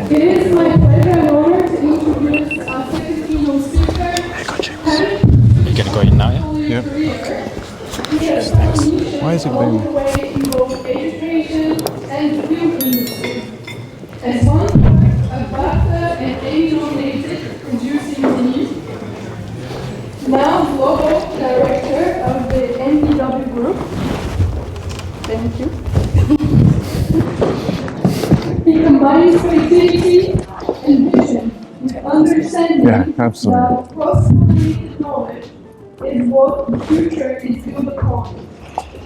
It is my pleasure and honor to introduce our second keynote speaker. You're going to go in now, yeah? Why is it booming? In both education and film industry. As one of BAFTA and Emmy-nominated Producing team, now Global Director of the MPW Group. Thank you. He combines creativity and vision with understanding that cross-pollinated knowledge is what the future is built upon.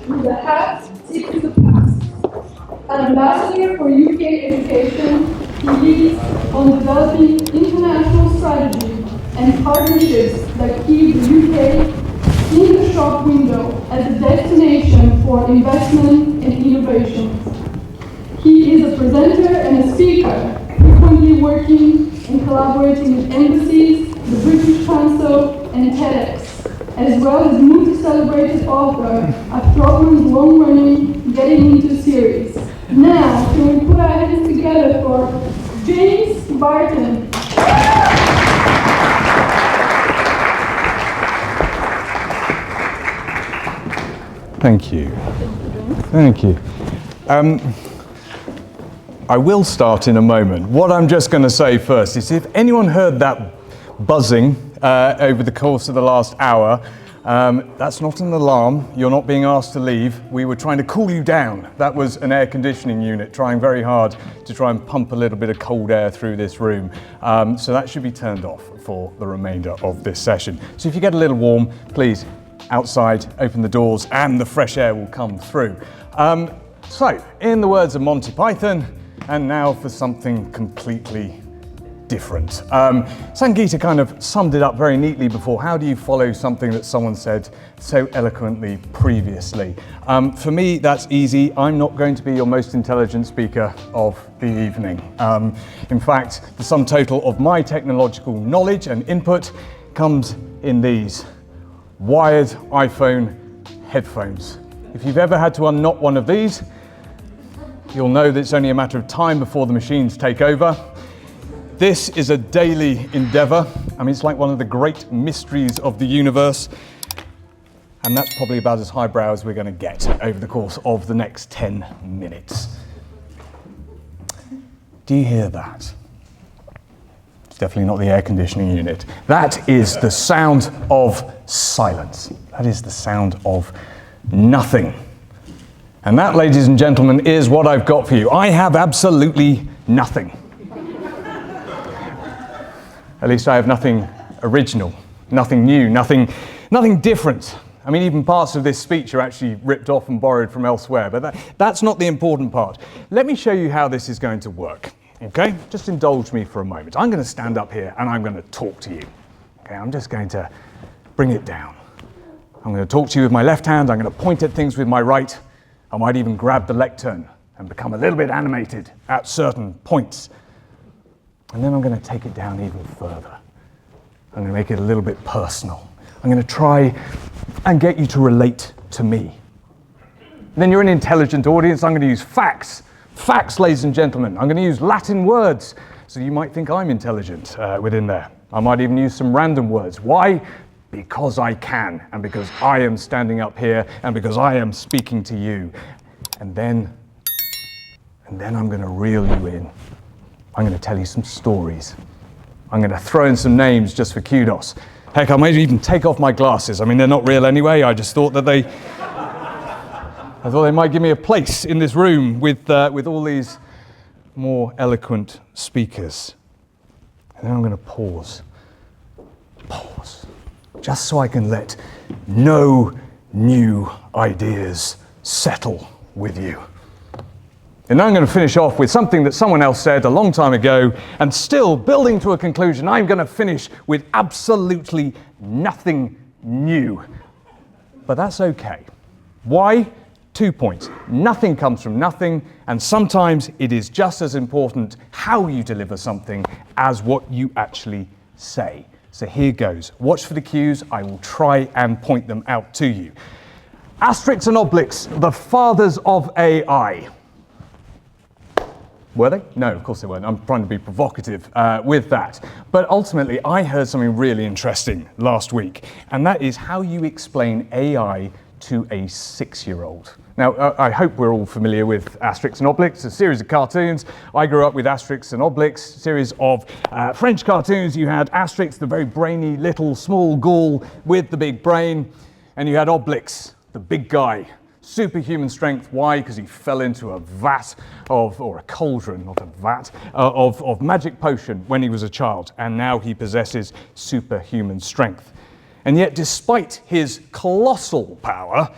With a hat tipped to the past. An ambassador for UK education, he leads on developing international strategy and partnerships that keep the UK in the shop window as a destination for investment and innovation. He is a presenter and a speaker, frequently working and collaborating with Embassies, the British Council and TEDx, as well as multi-celebrated author of Trotman's long-running Getting Into series. Now, can we put our hands together for James Barton? Thank you. Thank you. I will start in a moment. What I'm just going to say first is if anyone heard that buzzing over the course of the last hour, that's not an alarm. You're not being asked to leave. We were trying to cool you down. That was an air conditioning unit trying very hard to try and pump a little bit of cold air through this room. So that should be turned off for the remainder of this session. So if you get a little warm, please, outside, open the doors and the fresh air will come through. So, in the words of Monty Python, and now for something completely different. Sangeeta kind of summed it up very neatly before. How do you follow something that someone said so eloquently previously? For me, that's easy. I'm not going to be your most intelligent speaker of the evening. In fact, the sum total of my technological knowledge and input comes in these wired iPhone headphones. If you've ever had to unknot one of these, you'll know that it's only a matter of time before the machines take over. This is a daily endeavor. I mean, it's like one of the great mysteries of the universe. And that's probably about as highbrow as we're going to get over the course of the next 10 minutes. Do you hear that? It's definitely not the air conditioning unit. That is the sound of silence. That is the sound of nothing. And that, ladies and gentlemen, is what I've got for you. I have absolutely nothing. At least I have nothing original, nothing new, nothing different. I mean, even parts of this speech are actually ripped off and borrowed from elsewhere, but that's not the important part. Let me show you how this is going to work, okay? Just indulge me for a moment. I'm going to stand up here and I'm going to talk to you. Okay, I'm just going to bring it down. I'm going to talk to you with my left hand, I'm going to point at things with my right. I might even grab the lectern and become a little bit animated at certain points. And then I'm going to take it down even further. I'm going to make it a little bit personal. I'm going to try and get you to relate to me. And then you're an intelligent audience. I'm going to use facts. Facts, ladies and gentlemen. I'm going to use Latin words. So you might think I'm intelligent within there. I might even use some random words. Why? Because I can, and because I am standing up here, and because I am speaking to you. And then I'm going to reel you in. I'm going to tell you some stories. I'm going to throw in some names just for kudos. Heck, I might even take off my glasses. I mean, they're not real anyway. I just thought that they might give me a place in this room with all these more eloquent speakers. And then I'm going to pause. Just so I can let no new ideas settle with you. And I'm going to finish off with something that someone else said a long time ago, and still building to a conclusion, I'm going to finish with absolutely nothing new. But that's okay. Why? 2 points. Nothing comes from nothing, and sometimes it is just as important how you deliver something as what you actually say. So here goes. Watch for the cues. I will try and point them out to you. Asterisks and obliques, the fathers of AI. Were they? No, of course they weren't. I'm trying to be provocative with that. But ultimately, I heard something really interesting last week, and that is how you explain AI to a 6-year-old. Now, I hope we're all familiar with Asterix and Obelix, a series of cartoons. I grew up with Asterix and Obelix, a series of French cartoons. You had Asterix, the very brainy little small Gaul with the big brain, and you had Obelix, the big guy, superhuman strength. Why? Because he fell into a vat or a cauldron, not a vat, of magic potion when he was a child, and now he possesses superhuman strength. And yet, despite his colossal power,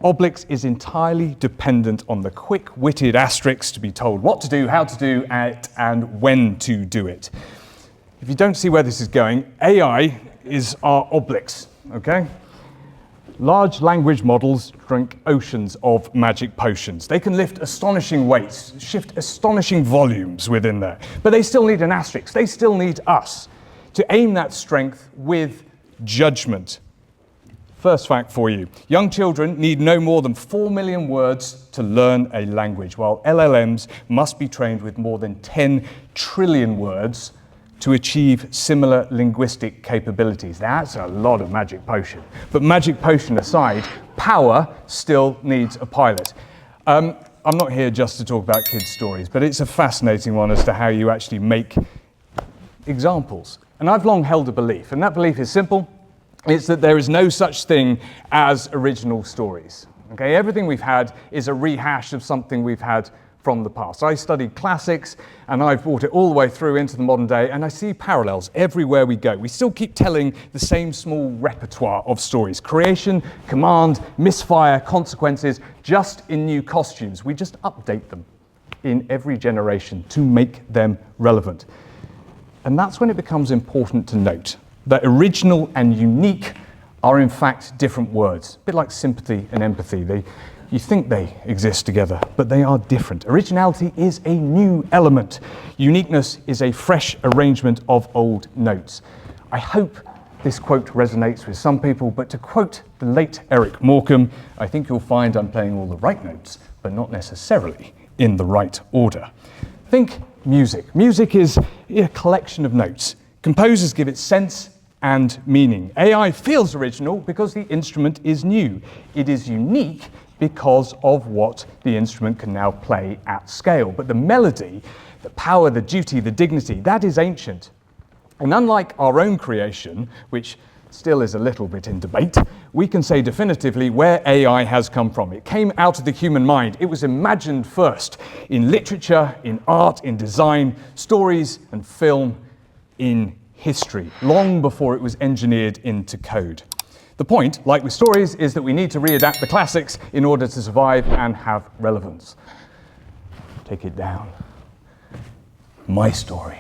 Obelix is entirely dependent on the quick-witted Asterix to be told what to do, how to do it, and when to do it. If you don't see where this is going, AI is our Obelix, okay? Large language models drink oceans of magic potions. They can lift astonishing weights, shift astonishing volumes within there, but they still need an Asterix. They still need us to aim that strength with judgment. First fact for you, young children need no more than 4 million words to learn a language, while LLMs must be trained with more than 10 trillion words to achieve similar linguistic capabilities. That's a lot of magic potion. But magic potion aside, power still needs a pilot. I'm not here just to talk about kids' stories, but it's a fascinating one as to how you actually make examples. And I've long held a belief, and that belief is simple. It's that there is no such thing as original stories. Okay, everything we've had is a rehash of something we've had from the past. I studied classics, and I've brought it all the way through into the modern day, and I see parallels everywhere we go. We still keep telling the same small repertoire of stories. Creation, command, misfire, consequences, just in new costumes. We just update them in every generation to make them relevant. And that's when it becomes important to note that original and unique are in fact different words, a bit like sympathy and empathy. You think they exist together, but they are different. Originality is a new element. Uniqueness is a fresh arrangement of old notes. I hope this quote resonates with some people, but to quote the late Eric Morecambe, I think you'll find I'm playing all the right notes, but not necessarily in the right order. Think music. Music is a collection of notes. Composers give it sense and meaning. AI feels original because the instrument is new. It is unique because of what the instrument can now play at scale. But the melody, the power, the duty, the dignity, that is ancient. And unlike our own creation, which still is a little bit in debate, we can say definitively where AI has come from. It came out of the human mind. It was imagined first in literature, in art, in design, stories and film, in history, long before it was engineered into code. The point, like with stories, is that we need to readapt the classics in order to survive and have relevance. Take it down. My story.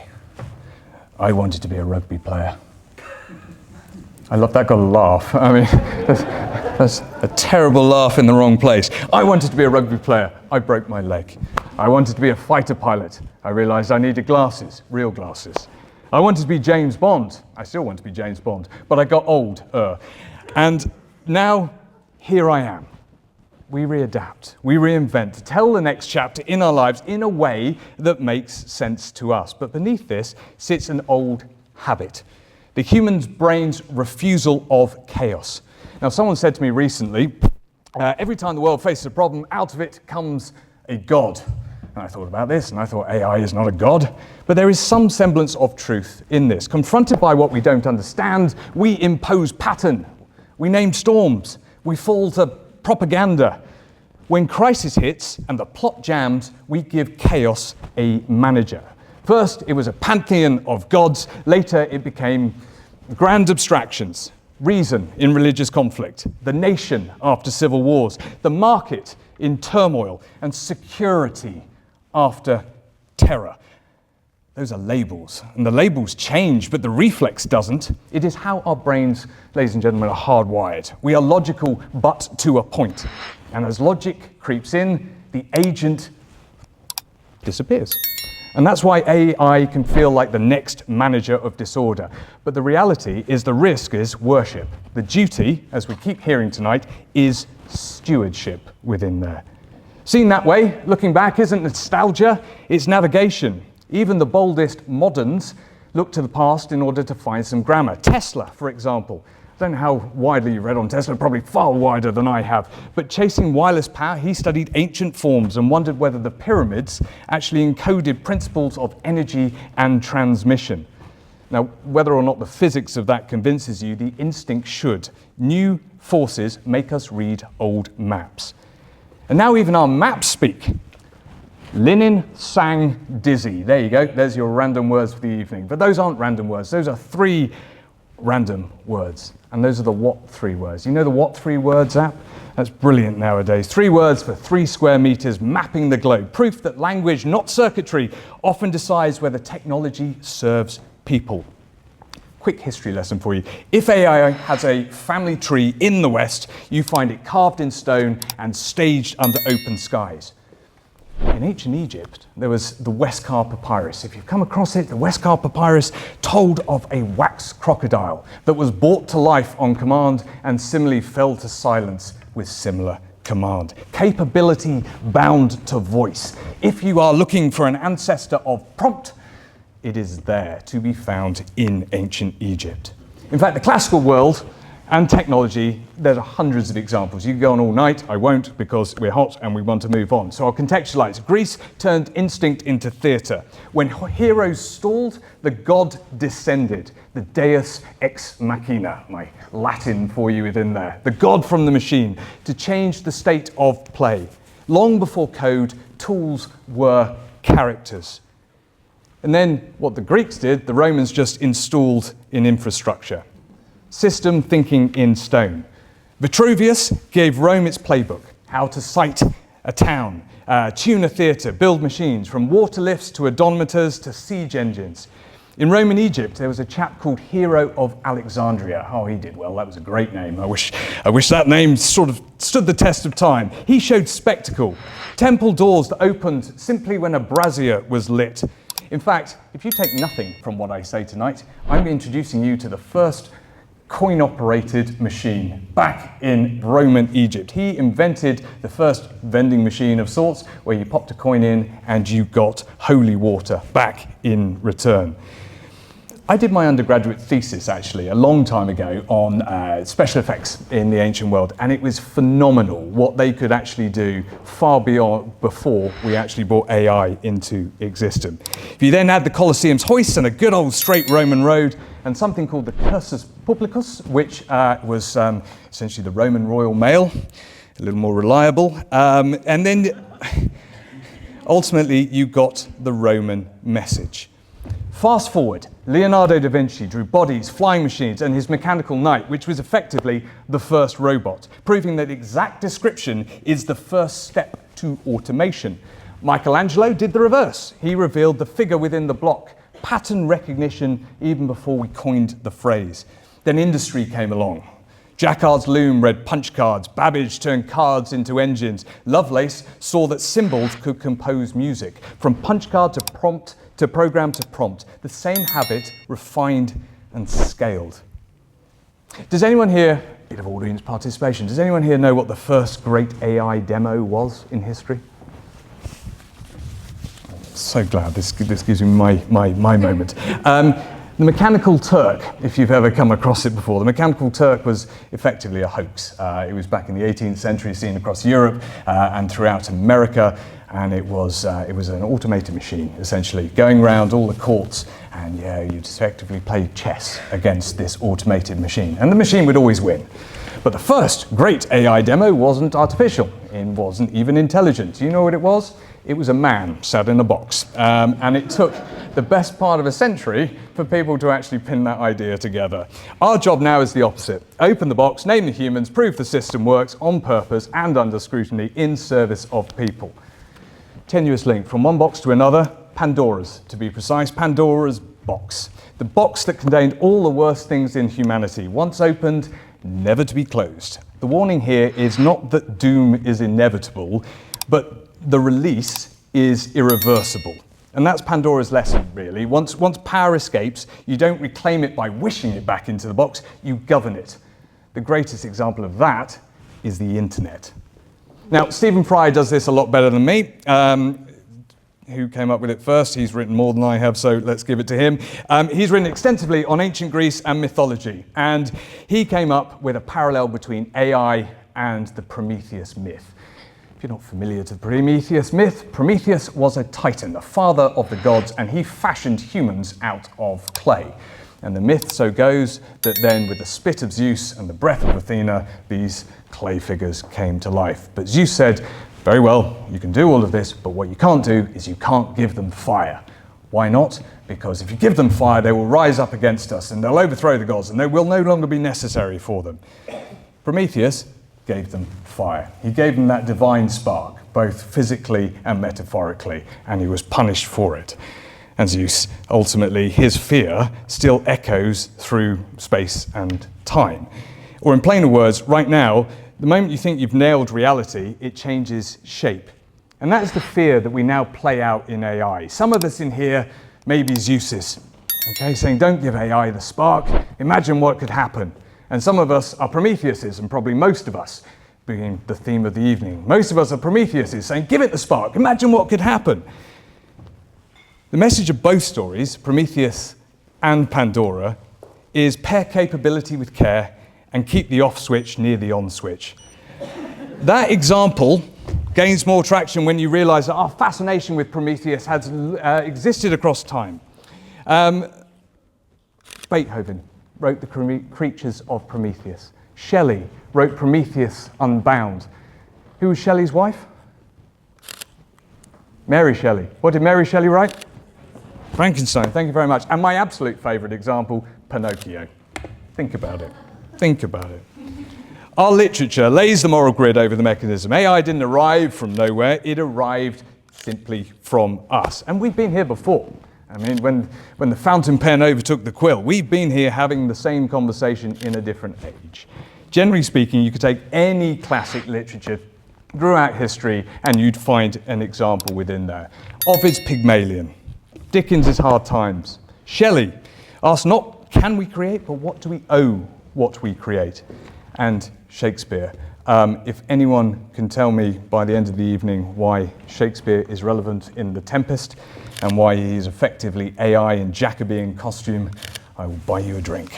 I wanted to be a rugby player. I love that, got a laugh. I mean, that's a terrible laugh in the wrong place. I wanted to be a rugby player. I broke my leg. I wanted to be a fighter pilot. I realized I needed glasses, real glasses. I wanted to be James Bond. I still want to be James Bond, but I got old. And now, here I am. We readapt, we reinvent, to tell the next chapter in our lives in a way that makes sense to us. But beneath this sits an old habit, the human's brain's refusal of chaos. Now, someone said to me recently, every time the world faces a problem, out of it comes a god. And I thought about this, and I thought AI is not a god, but there is some semblance of truth in this. Confronted by what we don't understand, we impose pattern. We name storms. We fall to propaganda. When crisis hits and the plot jams, we give chaos a manager. First, it was a pantheon of gods. Later, it became grand abstractions. Reason in religious conflict. The nation after civil wars. The market in turmoil. And security after terror. Those are labels, and the labels change, but the reflex doesn't. It is how our brains, ladies and gentlemen, are hardwired. We are logical, but to a point. And as logic creeps in, the agent disappears. And that's why AI can feel like the next manager of disorder. But the reality is the risk is worship. The duty, as we keep hearing tonight, is stewardship within there. Seen that way, looking back isn't nostalgia, it's navigation. Even the boldest moderns look to the past in order to find some grammar. Tesla, for example. I don't know how widely you've read on Tesla, probably far wider than I have. But chasing wireless power, he studied ancient forms and wondered whether the pyramids actually encoded principles of energy and transmission. Now, whether or not the physics of that convinces you, the instinct should. New forces make us read old maps. And now even our maps speak. Linen sang dizzy. There you go. There's your random words for the evening. But those aren't random words. Those are 3 random words. And those are the What 3 words. You know the What 3 words app? That's brilliant nowadays. 3 words for 3 square meters mapping the globe. Proof that language, not circuitry, often decides whether technology serves people. Quick history lesson for you. If AI has a family tree in the West, you find it carved in stone and staged under open skies. In ancient Egypt, there was the Westcar Papyrus. If you've come across it, the Westcar Papyrus told of a wax crocodile that was brought to life on command and similarly fell to silence with similar command. Capability bound to voice. If you are looking for an ancestor of prompt, it is there to be found in ancient Egypt. In fact, the classical world and technology, there are hundreds of examples. You can go on all night. I won't, because we're hot and we want to move on. So I'll contextualize. Greece turned instinct into theatre. When heroes stalled, the god descended. The deus ex machina, my Latin for you within there. The god from the machine, to change the state of play. Long before code, tools were characters. And then what the Greeks did, the Romans just installed in infrastructure. System thinking in stone. Vitruvius gave Rome its playbook, how to site a town, tune a theatre, build machines, from water lifts to odometers to siege engines. In Roman Egypt, there was a chap called Hero of Alexandria. Oh, he did well. That was a great name. I wish that name sort of stood the test of time. He showed spectacle. Temple doors that opened simply when a brazier was lit. In fact, if you take nothing from what I say tonight, I'm introducing you to the first coin-operated machine back in Roman Egypt. He invented the first vending machine of sorts, where you popped a coin in and you got holy water back in return. I did my undergraduate thesis actually a long time ago on special effects in the ancient world, and it was phenomenal what they could actually do far beyond before we actually brought AI into existence. If you then add the Colosseum's hoist and a good old straight Roman road and something called the cursus publicus, which was essentially the Roman royal mail, a little more reliable, and then ultimately you got the Roman message. Fast forward, Leonardo da Vinci drew bodies, flying machines, and his mechanical knight, which was effectively the first robot, proving that exact description is the first step to automation. Michelangelo did the reverse. He revealed the figure within the block, pattern recognition even before we coined the phrase. Then industry came along. Jacquard's loom read punch cards, Babbage turned cards into engines, Lovelace saw that symbols could compose music, from punch card to prompt to program to prompt, the same habit refined and scaled. Does anyone here, bit of audience participation, does anyone here know what the first great AI demo was in history? So glad this gives me my moment. The Mechanical Turk, if you've ever come across it before, the Mechanical Turk was effectively a hoax. It was back in the 18th century, seen across Europe and throughout America, and it was an automated machine, essentially, going around all the courts, and you'd effectively play chess against this automated machine, and the machine would always win. But the first great AI demo wasn't artificial, it wasn't even intelligent. Do you know what it was? It was a man sat in a box, and it took the best part of a century for people to actually pin that idea together. Our job now is the opposite. Open the box, name the humans, prove the system works on purpose and under scrutiny in service of people. Tenuous link from one box to another, Pandora's, to be precise, Pandora's box. The box that contained all the worst things in humanity, once opened, never to be closed. The warning here is not that doom is inevitable, but the release is irreversible. And that's Pandora's lesson, really. Once power escapes, you don't reclaim it by wishing it back into the box, you govern it. The greatest example of that is the internet. Now, Stephen Fry does this a lot better than me. Who came up with it first? He's written more than I have, so let's give it to him. He's written extensively on ancient Greece and mythology, and he came up with a parallel between AI and the Prometheus myth. If you're not familiar to the Prometheus myth, Prometheus was a titan, the father of the gods, and he fashioned humans out of clay. And the myth so goes that then with the spit of Zeus and the breath of Athena, these clay figures came to life. But Zeus said, very well, you can do all of this, but what you can't do is you can't give them fire. Why not? Because if you give them fire, they will rise up against us and they'll overthrow the gods and they will no longer be necessary for them. Prometheus gave them fire. He gave them that divine spark, both physically and metaphorically, and he was punished for it. And Zeus, ultimately, his fear still echoes through space and time. Or in plainer words, right now, the moment you think you've nailed reality, it changes shape. And that is the fear that we now play out in AI. Some of us in here may be Zeuses, okay, saying don't give AI the spark, imagine what could happen. And some of us are Prometheuses, and probably most of us, being the theme of the evening, most of us are Prometheuses, saying give it the spark, imagine what could happen. The message of both stories, Prometheus and Pandora, is pair capability with care and keep the off switch near the on switch. That example gains more traction when you realize that our fascination with Prometheus has existed across time. Beethoven wrote the Creatures of Prometheus. Shelley wrote Prometheus Unbound. Who was Shelley's wife? Mary Shelley. What did Mary Shelley write? Frankenstein, thank you very much. And my absolute favorite example, Pinocchio. Think about it. Think about it. Our literature lays the moral grid over the mechanism. AI didn't arrive from nowhere, it arrived simply from us. And we've been here before. I mean, when the fountain pen overtook the quill, we've been here having the same conversation in a different age. Generally speaking, you could take any classic literature throughout history and you'd find an example within there. Ovid's Pygmalion, Dickens' Hard Times. Shelley asked not can we create, but what do we owe what we create? And Shakespeare. If anyone can tell me by the end of the evening why Shakespeare is relevant in The Tempest and why he is effectively AI in Jacobean costume, I will buy you a drink.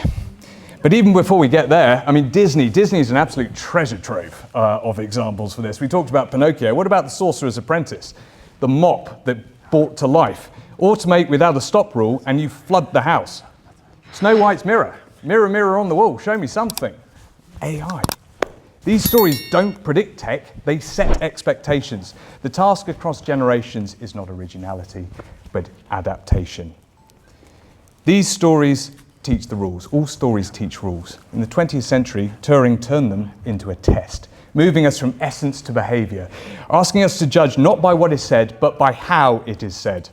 But even before we get there, I mean, Disney is an absolute treasure trove of examples for this. We talked about Pinocchio. What about The Sorcerer's Apprentice? The mop that brought to life. Automate without a stop rule and you flood the house. Snow White's mirror. Mirror, mirror on the wall, show me something. AI. These stories don't predict tech, they set expectations. The task across generations is not originality, but adaptation. These stories teach the rules. All stories teach rules. In the 20th century, Turing turned them into a test, moving us from essence to behavior, asking us to judge not by what is said, but by how it is said.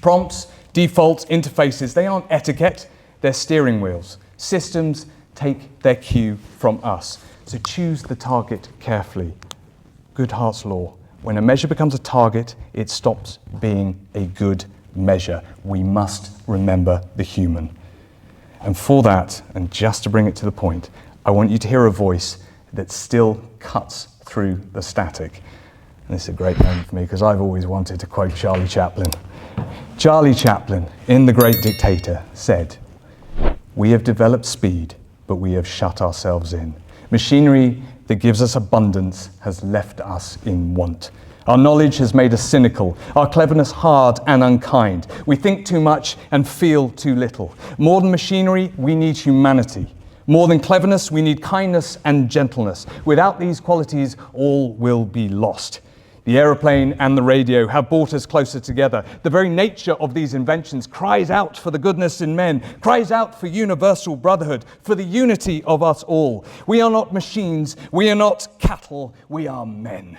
Prompts, defaults, interfaces, they aren't etiquette, they're steering wheels. Systems take their cue from us. So choose the target carefully. Goodhart's law. When a measure becomes a target, it stops being a good measure. We must remember the human. And for that, and just to bring it to the point, I want you to hear a voice that still cuts through the static. And this is a great moment for me because I've always wanted to quote Charlie Chaplin. Charlie Chaplin, in The Great Dictator, said, "We have developed speed, but we have shut ourselves in. Machinery that gives us abundance has left us in want. Our knowledge has made us cynical, our cleverness hard and unkind. We think too much and feel too little. More than machinery, we need humanity. More than cleverness, we need kindness and gentleness. Without these qualities, all will be lost." The aeroplane and the radio have brought us closer together. The very nature of these inventions cries out for the goodness in men, cries out for universal brotherhood, for the unity of us all. We are not machines, we are not cattle, we are men.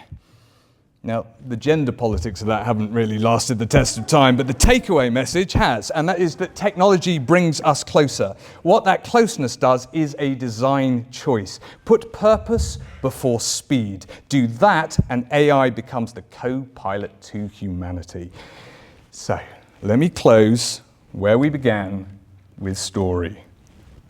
Now, the gender politics of that haven't really lasted the test of time, but the takeaway message has, and that is that technology brings us closer. What that closeness does is a design choice. Put purpose before speed. Do that, and AI becomes the co-pilot to humanity. So, let me close where we began with story.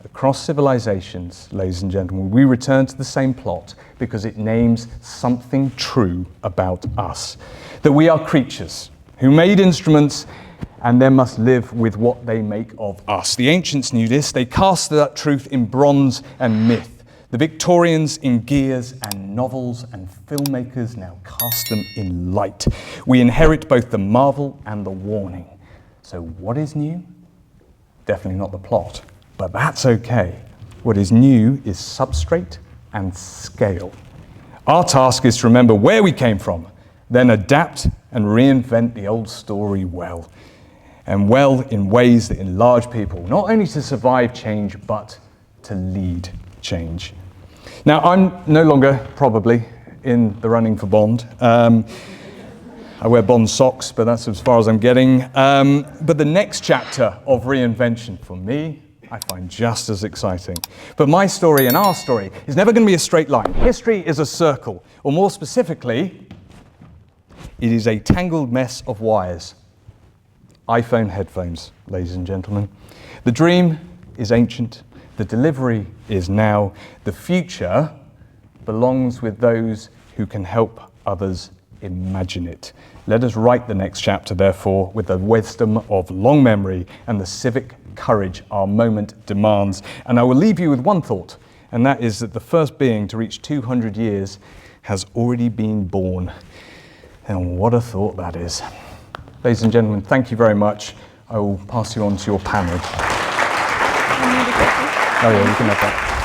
across civilizations, ladies and gentlemen, we return to the same plot because it names something true about us. That we are creatures who made instruments and then must live with what they make of us. The ancients knew this. They cast that truth in bronze and myth. The Victorians in gears and novels, and filmmakers now cast them in light. We inherit both the marvel and the warning. So what is new? Definitely not the plot, but that's okay. What is new is substrate and scale. Our task is to remember where we came from, then adapt and reinvent the old story well. And well in ways that enlarge people, not only to survive change, but to lead change. Now, I'm no longer probably in the running for Bond. I wear Bond socks, but that's as far as I'm getting. But the next chapter of reinvention, for me, I find just as exciting. But my story and our story is never going to be a straight line. History is a circle, or more specifically, it is a tangled mess of wires. iPhone headphones, ladies and gentlemen. The dream is ancient. The delivery is now. The future belongs with those who can help others imagine it. Let us write the next chapter, therefore, with the wisdom of long memory and the civic courage our moment demands. And I will leave you with one thought, and that is that the first being to reach 200 years has already been born. And what a thought that is. Ladies and gentlemen, thank you very much. I will pass you on to your panel. Oh yeah, you can have that.